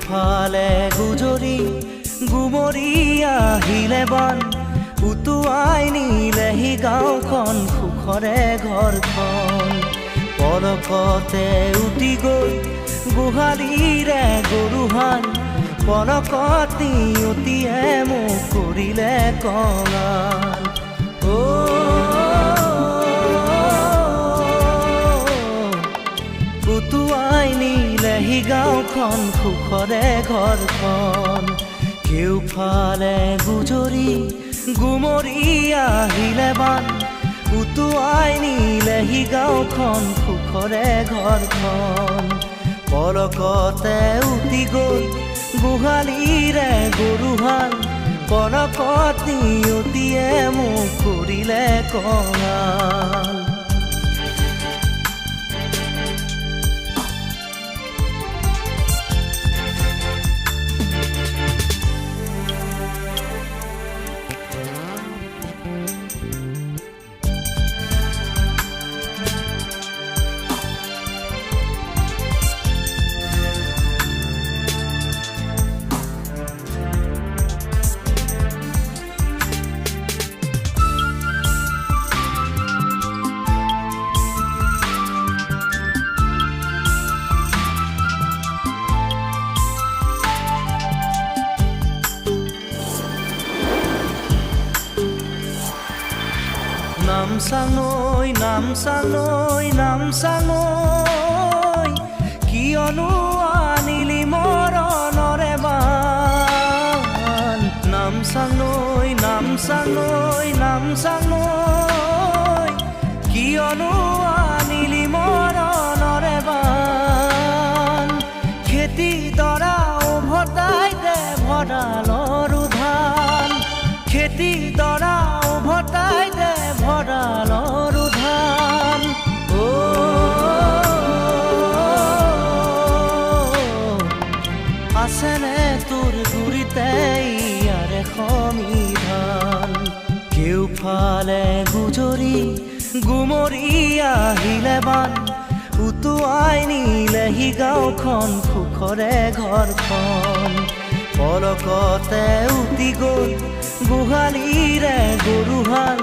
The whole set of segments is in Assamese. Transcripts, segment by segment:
কেউফালে গুজৰি গুমৰি আহিলে বান উটুৱাই নিলেহি গাঁওখন সুখৰে ঘৰখন পলকতে উটি গৈ গোহালিৰে গৰুহাল পলকত নিয়তিয়ে মোক কৰিলে কঙাল উটুৱাই নিলেহি গাঁওখন সুখৰে ঘৰখন কেউফালে গুজৰি গুমৰি আহিলে বান উটুৱাই নিলেহি গাঁওখন সুখৰে ঘৰখন পলকতে উটি গৈ গোহালিৰে গৰুহাল পলকত নিয়তিয়ে মোক কৰিলে কঙাল নামচাঙৈ নামচাঙৈ নামচাঙৈ কিয়নো আনিলি মৰণৰে বান নামচাঙৈ নামচাঙৈ নামচাঙৈ কিয়নো আনিলি মৰণৰে বান খেতি দৰা উভতাই দে ভঁৰালৰ ধান খেতি দৰা উভতাই দে ভঁৰালৰ ধান আছেনে তোৰ গুৰিতে ইয়াৰে সমিধান কেউফালে গুজৰি গুমৰি আহিলে বান উটুৱাই নিলেহি গাঁওখন সুখৰে ঘৰখন পলকতে উটি গৈ গোহালিৰে গৰুহাল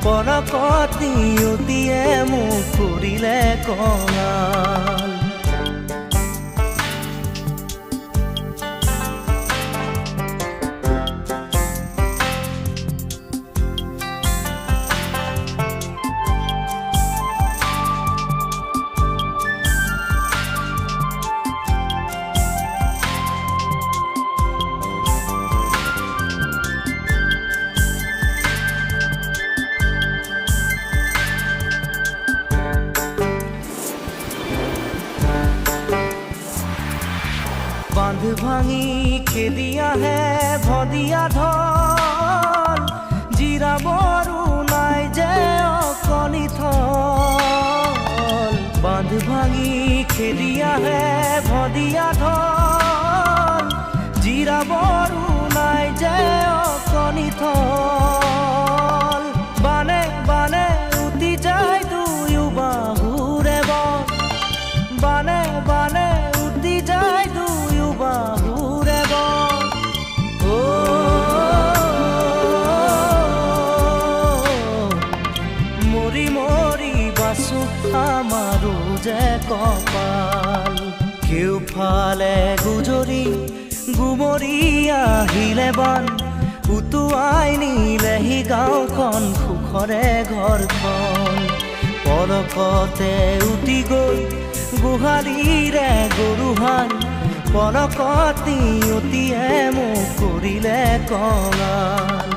পলকত নিয়তিয়ে মোক কৰিলে কঙাল বান্ধ ভাঙি খেদি আহে ভদিয়া ঢল জিৰাবৰো নাই যে অকণি থল বান্ধ ভাঙি খেদি আহে ভদিয়া ঢল জিৰাবৰো নাই যে অকণি থল বানে বানে উটি যায় দুয়ো বাহুৰে বন বানে বানে উটি যায় বাহুৰে বন মৰি মৰি বাচো আমাৰো যে কপাল কেউফালে গুজৰি গুমৰি আহিলে বান উটুৱাই নিলেহি গাঁওখন সুখৰে ঘৰখন পলকতে উটি গৈ গোহালিৰে গৰুহাল পলকত নিয়তিয়ে মোক কৰিলে কঙাল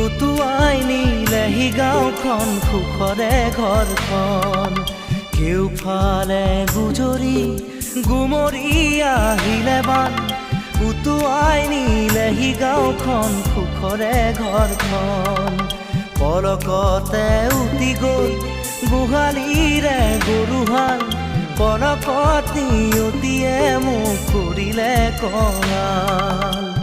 উটুৱাই নিলেহি গাঁওখন সুখৰে ঘৰখন কেউফালে গুজৰি গুমৰি আহিলে বান উটুৱাই নিলেহি গাঁওখন সুখৰে ঘৰখন পলকতে উটি গৈ গোহালিৰে গৰুহাল পলকত নিয়তিয়ে মোক কৰিলে কঙাল